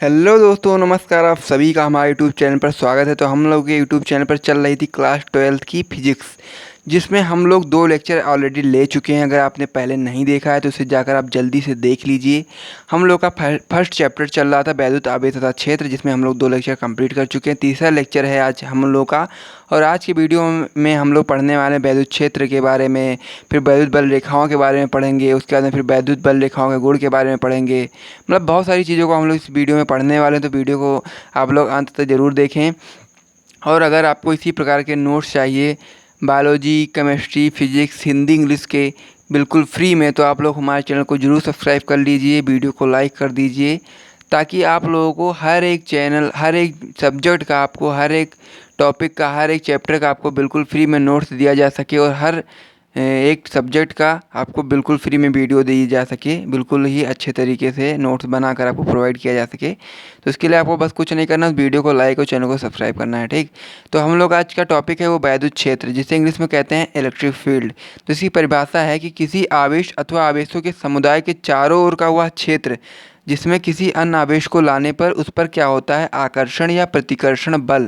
Hello दोस्तों, नमस्कार। आप सभी का हमारे यूट्यूब चैनल पर स्वागत है। तो हम लोग के यूट्यूब चैनल पर चल रही थी क्लास 12th की फिजिक्स, जिसमें हम लोग 2 लेक्चर ऑलरेडी ले चुके हैं। अगर आपने पहले नहीं देखा है तो उसे जाकर आप जल्दी से देख लीजिए। हम लोग का फर्स्ट चैप्टर चल रहा था वैद्युत आवेश तथा क्षेत्र, जिसमें हम लोग 2 लेक्चर कंप्लीट कर चुके हैं। तीसरा लेक्चर है आज हम लोग का, और आज की वीडियो में हम लोग पढ़ने वाले हैं वैद्युत क्षेत्र के बारे में, फिर वैद्युत बल रेखाओं के बारे में पढ़ेंगे। उसके बाद में फिर वैद्युत बल रेखाओं के गुण के बारे में पढ़ेंगे। मतलब बहुत सारी चीज़ों को हम लोग इस वीडियो में पढ़ने वाले हैं, तो वीडियो को आप लोग अंत तक ज़रूर देखें। और अगर आपको इसी प्रकार के नोट्स चाहिए biology, chemistry, physics, Hindi, English के बिल्कुल फ्री में, तो आप लोग हमारे चैनल को ज़रूर सब्सक्राइब कर लीजिए, वीडियो को लाइक कर दीजिए, ताकि आप लोगों को हर एक चैनल, हर एक सब्जेक्ट का, आपको हर एक टॉपिक का, हर एक चैप्टर का आपको बिल्कुल फ्री में नोट्स दिया जा सके, और हर एक सब्जेक्ट का आपको बिल्कुल फ्री में वीडियो दी जा सके, बिल्कुल ही अच्छे तरीके से नोट्स बनाकर आपको प्रोवाइड किया जा सके। तो इसके लिए आपको बस कुछ नहीं करना, वीडियो को लाइक और चैनल को सब्सक्राइब करना है, ठीक। तो हम लोग आज का टॉपिक है वो वैद्युत क्षेत्र, जिसे इंग्लिश में कहते हैं इलेक्ट्रिक फील्ड। तो इसकी परिभाषा है कि किसी आवेश अथवा आवेशों के समुदाय के चारों ओर का वह क्षेत्र जिसमें किसी अन्य आवेश को लाने पर उस पर क्या होता है, आकर्षण या प्रतिकर्षण बल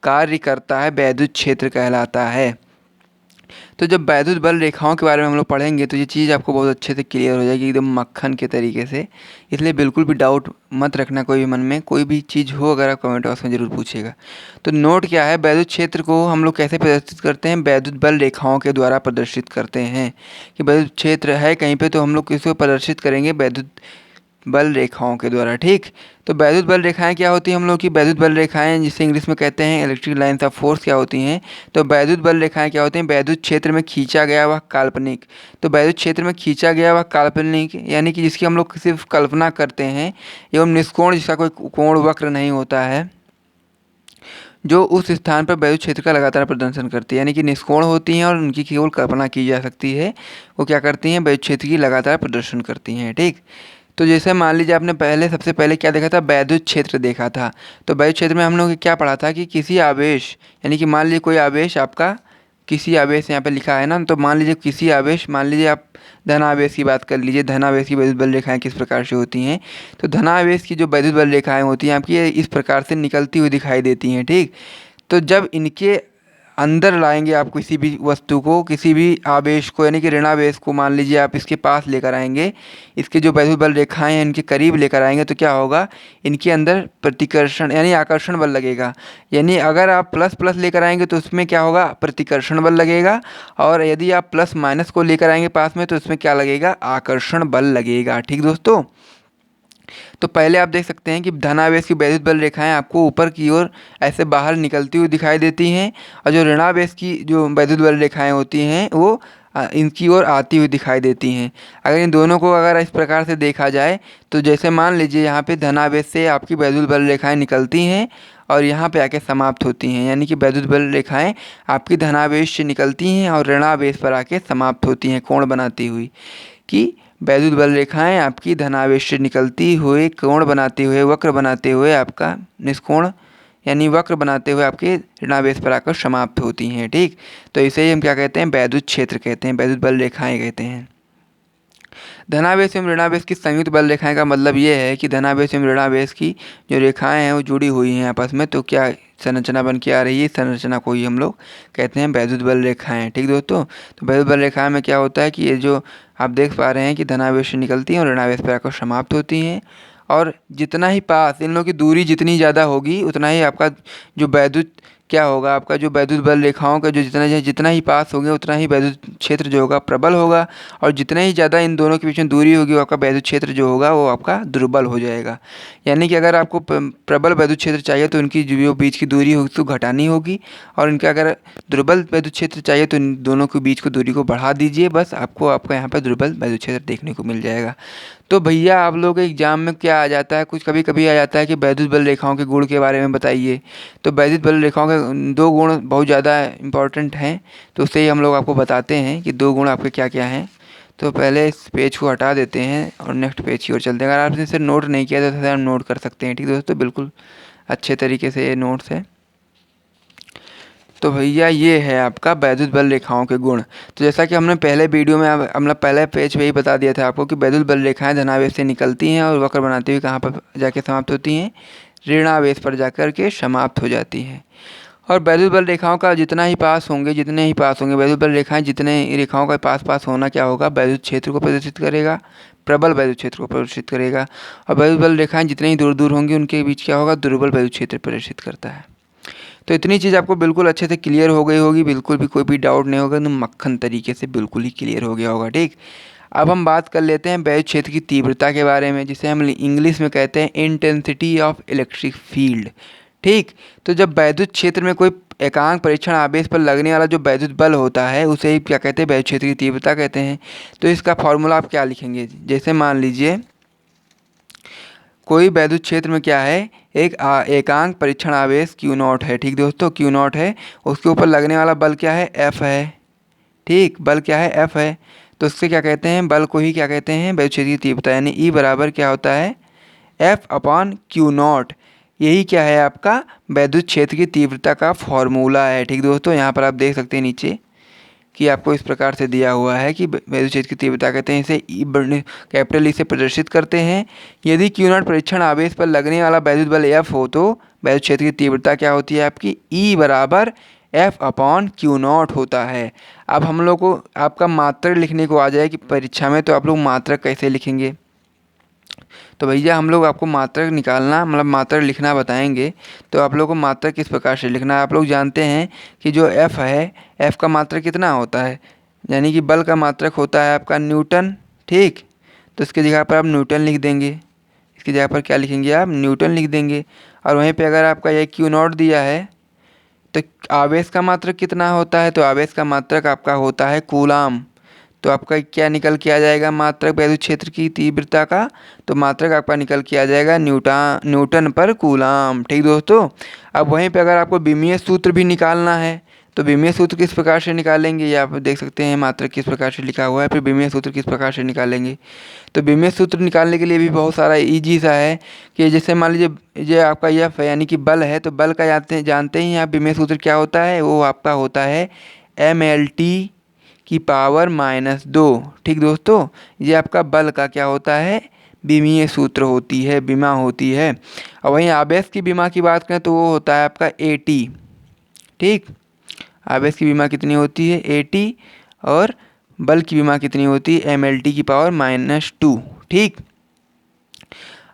कार्य करता है, वैद्युत क्षेत्र कहलाता है। तो जब वैद्युत बल रेखाओं के बारे में हम लोग पढ़ेंगे तो ये चीज़ आपको बहुत अच्छे से क्लियर हो जाएगी, एकदम मक्खन के तरीके से। इसलिए बिल्कुल भी डाउट मत रखना कोई भी मन में, कोई भी चीज़ हो अगर आप कमेंट बॉक्स में ज़रूर पूछिएगा। तो नोट क्या है, वैद्युत क्षेत्र को हम लोग कैसे प्रदर्शित करते हैं, वैद्युत बल रेखाओं के द्वारा प्रदर्शित करते हैं। कि वैद्युत क्षेत्र है कहीं पर तो हम लोग किसको प्रदर्शित करेंगे, वैद्युत बल रेखाओं के द्वारा, ठीक। तो वैद्युत बल रेखाएं क्या होती हैं हम लोग की, वैद्युत बल रेखाएं जिसे इंग्लिश में कहते हैं इलेक्ट्रिक लाइन्स ऑफ फोर्स क्या होती हैं। तो वैद्युत बल रेखाएं क्या होती हैं, वैद्युत क्षेत्र में खींचा गया वह काल्पनिक। तो वैद्युत क्षेत्र में खींचा गया वह काल्पनिक यानी कि जिसकी हम लोग सिर्फ कल्पना करते हैं, एवं निष्कोण, जिसका कोई कोण वक्र नहीं होता है, जो उस स्थान पर वैद्युत क्षेत्र का लगातार प्रदर्शन करती है। यानी कि निष्कोण होती हैं और उनकी केवल कल्पना की जा सकती है। वो क्या करती हैं, वैद्युत क्षेत्र की लगातार प्रदर्शन करती हैं, ठीक। तो जैसे मान लीजिए आपने सबसे पहले क्या देखा था, वैद्युत क्षेत्र देखा था। तो वैद्युत क्षेत्र में हम लोग क्या पढ़ा था कि किसी आवेश, यानी कि मान लीजिए कोई आवेश आपका, किसी आवेश यहाँ पे लिखा है ना, तो मान लीजिए किसी आवेश, मान लीजिए आप धनावेश की बात कर लीजिए, धनावेश की वैद्युत बल रेखाएं किस प्रकार से होती हैं। तो धनावेश की जो वैद्युत बल रेखाएं होती हैं आपकी, इस प्रकार से निकलती हुई दिखाई देती हैं, ठीक। तो जब इनके अंदर लाएंगे आप किसी भी वस्तु को, किसी भी आवेश को, यानी कि ऋणावेश को मान लीजिए आप इसके पास लेकर आएंगे, इसके जो वैद्युत बल रेखाएं हैं इनके करीब लेकर आएंगे, तो क्या होगा, इनके अंदर प्रतिकर्षण यानी आकर्षण बल लगेगा। यानी अगर आप प्लस प्लस लेकर आएंगे तो उसमें क्या होगा, प्रतिकर्षण बल लगेगा, और यदि आप प्लस माइनस को लेकर आएंगे पास में तो उसमें क्या लगेगा, आकर्षण बल लगेगा, ठीक दोस्तों। तो पहले आप देख सकते हैं कि धनावेश की वैद्युत बल रेखाएं आपको ऊपर की ओर ऐसे बाहर निकलती हुई दिखाई देती हैं, और जो ऋणावेश की जो वैद्युत बल रेखाएं होती हैं वो इनकी ओर आती हुई दिखाई देती हैं। अगर इन दोनों को अगर इस प्रकार से देखा जाए, तो जैसे मान लीजिए यहाँ पे धनावेश से आपकी वैद्युत बल रेखाएं निकलती हैं और यहाँ पे आके समाप्त होती हैं, यानी कि वैद्युत बल रेखाएं आपकी धनावेश से निकलती हैं और ऋणावेश पर आके समाप्त होती हैं, कोण बनाती हुई। कि वैद्युत बल रेखाएं आपकी धनावेश से निकलती हुए कोण बनाते हुए, वक्र बनाते हुए आपका निष्कोण यानी वक्र बनाते हुए आपके ऋणावेश पर आकर समाप्त होती हैं, ठीक। तो इसे ही हम क्या कहते हैं, वैद्युत क्षेत्र कहते हैं, वैद्युत बल रेखाएं कहते हैं। धनावेश एवं ऋणावेश की संयुक्त बल रेखाएं का मतलब ये है कि धनावेश एवं ऋणावेश की जो रेखाएं हैं वो जुड़ी हुई हैं आपस में, तो क्या संरचना बन के आ रही है, संरचना को ही हम लोग कहते हैं वैद्युत बल रेखाएं, ठीक दोस्तों। तो वैद्युत बल रेखाएं में क्या होता है कि ये जो आप देख पा रहे हैं कि धनावेश से निकलती हैं और ऋणावेश पर आकर समाप्त होती हैं, और जितना ही पास इन लोगों की दूरी जितनी ज़्यादा होगी उतना ही आपका जो वैद्युत क्या होगा, आपका जो वैद्युत बल रेखाओं का जो जितना ही पास होंगे उतना ही वैद्युत क्षेत्र जो होगा प्रबल होगा, और जितना ही ज़्यादा इन दोनों के बीच में दूरी होगी वो आपका वैद्युत क्षेत्र जो होगा वो आपका दुर्बल हो जाएगा। यानी कि अगर आपको प्रबल वैद्युत क्षेत्र चाहिए तो इनकी जो बीच की दूरी होगी तो घटानी होगी, और इनका अगर दुर्बल वैद्युत क्षेत्र चाहिए तो इन दोनों के बीच को दूरी को बढ़ा दीजिए, बस आपको आपका यहाँ पर दुर्बल वैद्युत क्षेत्र देखने को मिल जाएगा। तो भैया आप लोगों के एग्जाम में क्या आ जाता है, कुछ कभी कभी आ जाता है कि वैद्युत बल रेखाओं के गुण के बारे में बताइए। तो वैद्युत बल रेखाओं के 2 गुण बहुत ज़्यादा इंपॉर्टेंट हैं, तो उससे ही हम लोग आपको बताते हैं कि 2 गुण आपके क्या क्या हैं। तो पहले इस पेज को हटा देते हैं और नेक्स्ट पेज की ओर चलते हैं। अगर आपने इसे नोट नहीं किया तो आप नोट कर सकते हैं, ठीक दोस्तों, बिल्कुल अच्छे तरीके से ये नोट्स है। तो भैया ये है आपका वैद्युत बल रेखाओं के गुण। तो जैसा कि हमने पहले वीडियो में हमने पहले पेज पे ही बता दिया था आपको कि वैद्युत बल रेखाएं धनावेश से निकलती हैं और वक्र बनाती हुई कहाँ पर जाके समाप्त होती हैं, ऋणावेश पर जाकर के समाप्त हो जाती हैं। और वैद्युत बल रेखाओं का जितने ही पास होंगे वैद्युत बल रेखाएं जितने रेखाओं का पास होना क्या होगा, वैद्युत क्षेत्र को प्रदर्शित करेगा, प्रबल वैद्युत क्षेत्र को प्रदर्शित करेगा। और वैद्युत बल रेखाएं जितने ही दूर दूर होंगी उनके बीच क्या होगा, दुर्बल वैद्युत क्षेत्र प्रदर्शित करता है। तो इतनी चीज़ आपको बिल्कुल अच्छे से क्लियर हो गई होगी, बिल्कुल भी कोई भी डाउट नहीं होगा, एकदम मक्खन तरीके से बिल्कुल ही क्लियर हो गया होगा। ठीक, अब हम बात कर लेते हैं वैद्युत क्षेत्र की तीव्रता के बारे में, जिसे हम इंग्लिश में कहते हैं इंटेंसिटी ऑफ इलेक्ट्रिक फील्ड। ठीक, तो जब वैद्युत क्षेत्र में कोई एकांक परीक्षण आवेश पर लगने वाला जो वैद्युत बल होता है उसे क्या कहते हैं, वैद्युत क्षेत्र की तीव्रता कहते हैं। तो इसका फॉर्मूला आप क्या लिखेंगे, जैसे मान लीजिए कोई वैद्युत क्षेत्र में क्या है, एक एकांक परीक्षण आवेश Q0 है। ठीक दोस्तों, Q0 है, उसके ऊपर लगने वाला बल क्या है, F है। ठीक, बल क्या है, F है। तो उससे क्या कहते हैं, बल को ही क्या कहते हैं, वैद्युत क्षेत्र की तीव्रता, यानी E बराबर क्या होता है, F/Q0। यही क्या है आपका वैद्युत क्षेत्र की तीव्रता का फॉर्मूला है। ठीक दोस्तों, यहाँ पर आप देख सकते हैं नीचे कि आपको इस प्रकार से दिया हुआ है कि वैद्युत क्षेत्र की तीव्रता कहते हैं, इसे कैपिटल ई से प्रदर्शित करते हैं। यदि Q0 परीक्षण आवेश पर लगने वाला वैद्युत बल F हो तो वैद्युत क्षेत्र की तीव्रता क्या होती है आपकी, E बराबर F/Q0 होता है। अब हम लोग को आपका मात्रक लिखने को आ जाए कि परीक्षा में, तो आप लोग मात्रक कैसे लिखेंगे। तो भैया हम लोग आपको मात्रक निकालना मतलब मात्रक लिखना बताएंगे। तो आप लोग को मात्रक किस प्रकार से लिखना है, आप लोग जानते हैं कि जो F है, F का मात्रक कितना होता है, यानी कि बल का मात्रक होता है आपका न्यूटन। ठीक, तो इसकी जगह पर आप न्यूटन लिख देंगे, इसकी जगह पर क्या लिखेंगे आप, न्यूटन लिख देंगे। और वहीं पे अगर आपका ये Q0 दिया है तो आवेश का मात्रक कितना होता है, तो आवेश का मात्रक आपका होता है कूलाम। तो आपका क्या निकल के आ जाएगा मात्रक वैद्युत क्षेत्र की तीव्रता का, तो मात्रक आपका निकल के आ जाएगा न्यूटन पर कूलाम। ठीक दोस्तों, अब वहीं पे अगर आपको विमीय सूत्र भी निकालना है तो विमीय सूत्र किस प्रकार से निकालेंगे, ये आप देख सकते हैं मात्रक किस प्रकार से लिखा हुआ है, फिर विमीय सूत्र किस प्रकार से निकालेंगे। तो विमीय सूत्र निकालने के लिए भी बहुत सारा ईजी सा है कि जैसे मान लीजिए ये आपका F है यानी कि बल है, तो बल का जानते ही आप विमीय सूत्र क्या होता है, वो आपका होता है mLT की पावर -2। ठीक दोस्तों, ये आपका बल का क्या होता है, विमीय सूत्र होती है, विमा होती है। और वहीं आवेश की विमा की बात करें तो वो होता है आपका AT। ठीक, आवेश की विमा कितनी होती है, AT, और बल की विमा कितनी होती है, mLT की पावर -2। ठीक,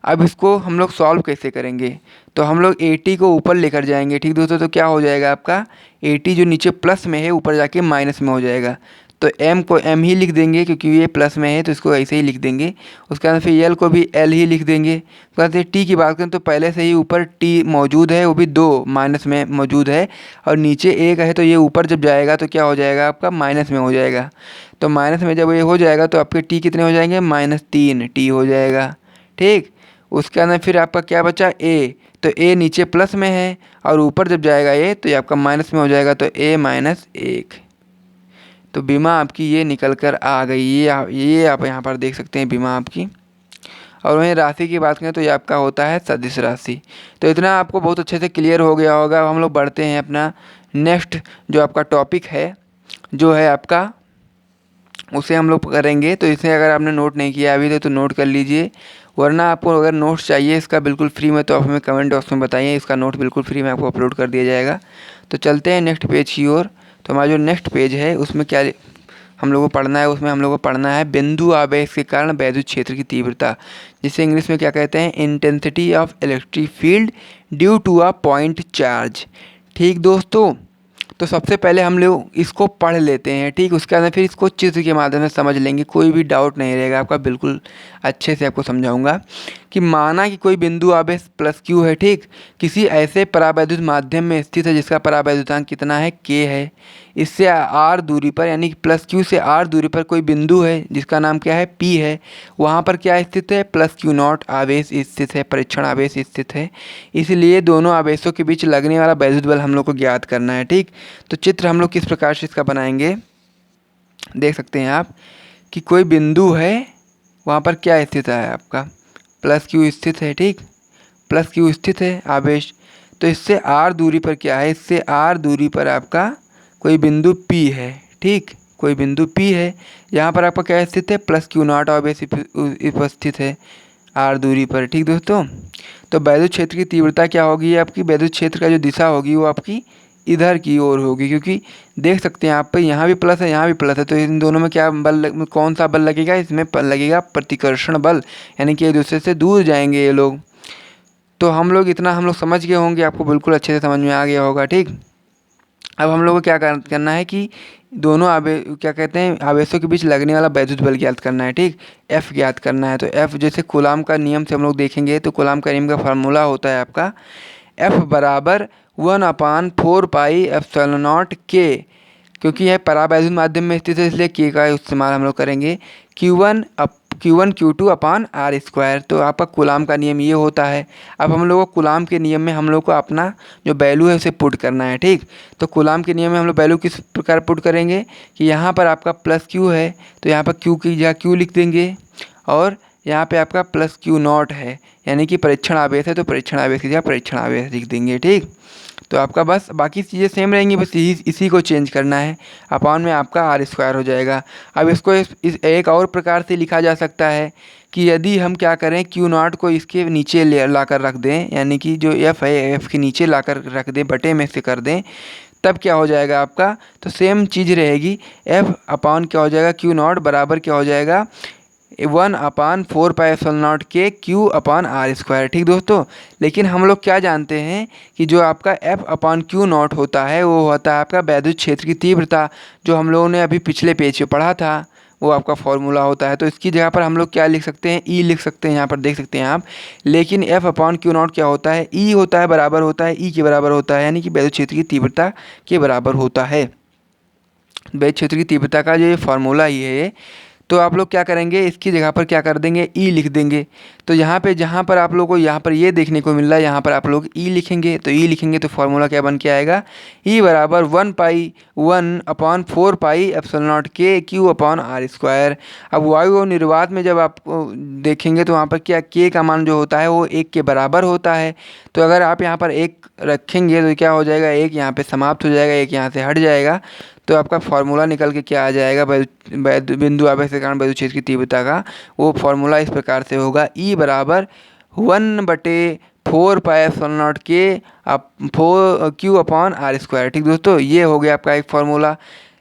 अब इसको हम लोग सॉल्व कैसे करेंगे, तो हम लोग AT को ऊपर लेकर जाएंगे। ठीक दोस्तों, तो क्या हो जाएगा आपका AT जो नीचे प्लस में है ऊपर जाके माइनस में हो जाएगा। तो M को M ही लिख देंगे क्योंकि ये प्लस में है, तो इसको ऐसे ही लिख देंगे। उसके बाद फिर L को भी L ही लिख देंगे। उसके बाद T की बात करें तो पहले से ही ऊपर T मौजूद है, वो भी 2 माइनस में मौजूद है, और नीचे 1 है, तो ये ऊपर जब जाएगा तो क्या हो जाएगा आपका माइनस में हो जाएगा। तो माइनस में जब ये हो जाएगा तो आपके T कितने हो जाएंगे, -3 T हो जाएगा। ठीक, उसके अंदर फिर आपका क्या बचा, A, तो A नीचे प्लस में है और ऊपर जब जाएगा A तो ये आपका माइनस में हो जाएगा, तो A-1। तो बीमा आपकी ये निकल कर आ गई, ये आप यहाँ पर देख सकते हैं बीमा आपकी। और वहीं राशि की बात करें तो ये आपका होता है सदिश राशि। तो इतना आपको बहुत अच्छे से क्लियर हो गया होगा। अब हम लोग बढ़ते हैं अपना नेक्स्ट जो आपका टॉपिक है, जो है आपका, उसे हम लोग करेंगे। तो इसे अगर आपने नोट नहीं किया अभी तो नोट कर लीजिए, वरना आपको अगर नोट्स चाहिए इसका बिल्कुल फ्री में तो आप हमें कमेंट बॉक्स में बताइए, इसका नोट बिल्कुल फ्री में आपको अपलोड कर दिया जाएगा। तो चलते हैं नेक्स्ट पेज की ओर। तो हमारा जो नेक्स्ट पेज है उसमें क्या हम लोगों को पढ़ना है, उसमें हम लोग को पढ़ना है बिंदु आवेश के कारण वैद्युत क्षेत्र की तीव्रता, जिसे इंग्लिश में क्या कहते हैं, intensity of electric field due to a point charge. ठीक दोस्तों, तो सबसे पहले हम लोग इसको पढ़ लेते हैं। ठीक, उसके बाद फिर इसको चित्र के माध्यम से समझ लेंगे, कोई भी डाउट नहीं रहेगा आपका, बिल्कुल अच्छे से आपको समझाऊंगा। कि माना कि कोई बिंदु आवेश +Q है, ठीक, किसी ऐसे परावैद्युत माध्यम में स्थित है जिसका परावैद्युतांक कितना है, K है। इससे R दूरी पर यानी कि +Q से R दूरी पर कोई बिंदु है जिसका नाम क्या है, P है। वहाँ पर क्या स्थित है, +Q0 आवेश स्थित है, परीक्षण आवेश स्थित है। इसलिए दोनों आवेशों के बीच लगने वाला वैद्युत बल हम लोग को ज्ञात करना है। ठीक, तो चित्र हम लोग किस प्रकार से इसका बनाएंगे, देख सकते हैं आप कि कोई बिंदु है, वहाँ पर क्या स्थित है आपका, +Q स्थित है। ठीक, +Q स्थित है आवेश। तो इससे r दूरी पर क्या है, इससे r दूरी पर आपका कोई बिंदु P है, ठीक, कोई बिंदु P है। यहाँ पर आपका क्या स्थित है, प्लस क्यू नॉट आवेश उपस्थित है r दूरी पर, ठीक दोस्तों। तो वैद्युत क्षेत्र की तीव्रता क्या होगी, आपकी वैद्युत क्षेत्र का जो दिशा होगी वो आपकी इधर की ओर होगी, क्योंकि देख सकते हैं आप पे यहाँ भी प्लस है यहाँ भी प्लस है, तो इन दोनों में क्या बल कौन सा बल लगेगा, इसमें लगेगा प्रतिकर्षण बल, यानी कि एक दूसरे से दूर जाएंगे ये लोग। तो हम लोग समझ गए होंगे, आपको बिल्कुल अच्छे से समझ में आ गया होगा, ठीक। अब हम लोग को क्या करना है कि दोनों क्या कहते हैं आवेशों के बीच लगने वाला वैद्युत बल ज्ञात करना है, ठीक, F ज्ञात करना है। तो F जैसे कूलाम का नियम से हम लोग देखेंगे, तो कूलाम का नियम का फार्मूला होता है आपका F बराबर 1/4 पाई एप्सिलॉन नॉट K, क्योंकि यह परावैद्युत माध्यम में स्थित है इसलिए K का इस्तेमाल हम लोग करेंगे, Q1 Q2 अपान R स्क्वायर। तो आपका कूलाम का नियम ये होता है। अब हम लोग को कूलाम के नियम में हम लोग को अपना जो वैल्यू है उसे पुट करना है, ठीक। तो कूलाम के नियम में हम लोग वैल्यू किस प्रकार पुट करेंगे कि यहाँ पर आपका प्लस Q है तो यहाँ पर Q की जगह Q लिख देंगे, और यहाँ पे आपका प्लस Q नॉट है यानी कि परीक्षण आवेश है, तो परीक्षण आवेश की जगह परीक्षण आवेश लिख देंगे, ठीक। तो आपका बस बाकी चीज़ें सेम रहेंगी, बस इसी को चेंज करना है, अपान में आपका R स्क्वायर हो जाएगा। अब इसको इस एक और प्रकार से लिखा जा सकता है कि यदि हम क्या करें Q नॉट को इसके नीचे ला कर रख दें, यानी कि जो F है F के नीचे ला कर रख दें, बटे में से कर दें, तब क्या हो जाएगा आपका, तो सेम चीज़ रहेगी, F अपान क्या हो जाएगा Q नॉट बराबर क्या हो जाएगा 1/4 पाई एप्सिलॉन नॉट के Q अपान R स्क्वायर, ठीक दोस्तों। लेकिन हम लोग क्या जानते हैं कि जो आपका F अपान Q नॉट होता है वो होता है आपका वैद्युत क्षेत्र की तीव्रता, जो हम लोगों ने अभी पिछले पेज पे पढ़ा था, वो आपका फॉर्मूला होता है। तो इसकी जगह पर हम लोग क्या लिख सकते हैं, E लिख सकते हैं, यहाँ पर देख सकते हैं आप। लेकिन F अपान Q नॉट क्या होता है, E होता है, बराबर होता है E के बराबर होता है, यानी कि वैद्युत क्षेत्र की तीव्रता के बराबर होता है। वैद्युत क्षेत्र की तीव्रता का जो ये फार्मूला ही है, तो आप लोग क्या करेंगे, इसकी जगह पर क्या कर देंगे, E लिख देंगे। तो यहाँ पे जहाँ पर आप लोग को यहाँ पर ये देखने को मिल रहा है, यहाँ पर आप लोग E लिखेंगे, तो E लिखेंगे तो फार्मूला क्या बन के आएगा, E बराबर 1/4 पाई एप्सिलॉन नॉट के Q अपान R स्क्वायर। अब वायु और निर्वात में जब आप देखेंगे तो वहाँ पर क्या K का मान जो होता है वो 1 के बराबर होता है। तो अगर आप यहाँ पर 1 रखेंगे तो क्या हो जाएगा, 1 यहाँ पर समाप्त हो जाएगा, 1 यहाँ से हट जाएगा, तो आपका फार्मूला निकल के क्या आ जाएगा, बिंदु आवेश के कारण वैद्युत क्षेत्र की तीव्रता का वो फार्मूला इस प्रकार से होगा, E बराबर 1/4 पाई एप्सिलॉन नॉट के Q अपान R स्क्वायर, ठीक दोस्तों। ये हो गया आपका एक फार्मूला।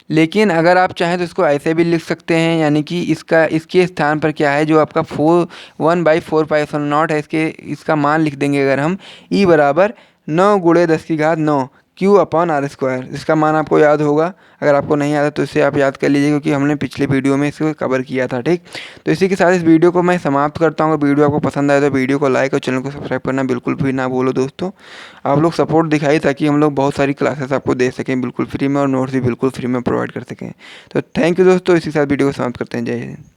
लेकिन अगर आप चाहें तो इसको ऐसे भी लिख सकते हैं, यानी कि इसके स्थान पर क्या है, जो आपका 1/4 पाई एप्सिलॉन नॉट है, इसका मान लिख देंगे अगर हम, E बराबर 9 × 10⁹ Q अपान R स्क्वायर। इसका मान आपको याद होगा, अगर आपको नहीं आता तो इसे आप याद कर लीजिए, क्योंकि हमने पिछले वीडियो में इसको कवर किया था, ठीक। तो इसी के साथ इस वीडियो को मैं समाप्त करता हूँ। वीडियो आपको पसंद आए तो वीडियो को लाइक और चैनल को सब्सक्राइब करना बिल्कुल भी ना भूलो दोस्तों। आप लोग सपोर्ट दिखाइए ताकि हम लोग बहुत सारी क्लासेस आपको दे सकें बिल्कुल फ्री में, और नोट्स भी बिल्कुल फ्री में प्रोवाइड कर सकें। तो थैंक यू दोस्तों, इसी के साथ वीडियो को समाप्त करते हैं। जय हिंद।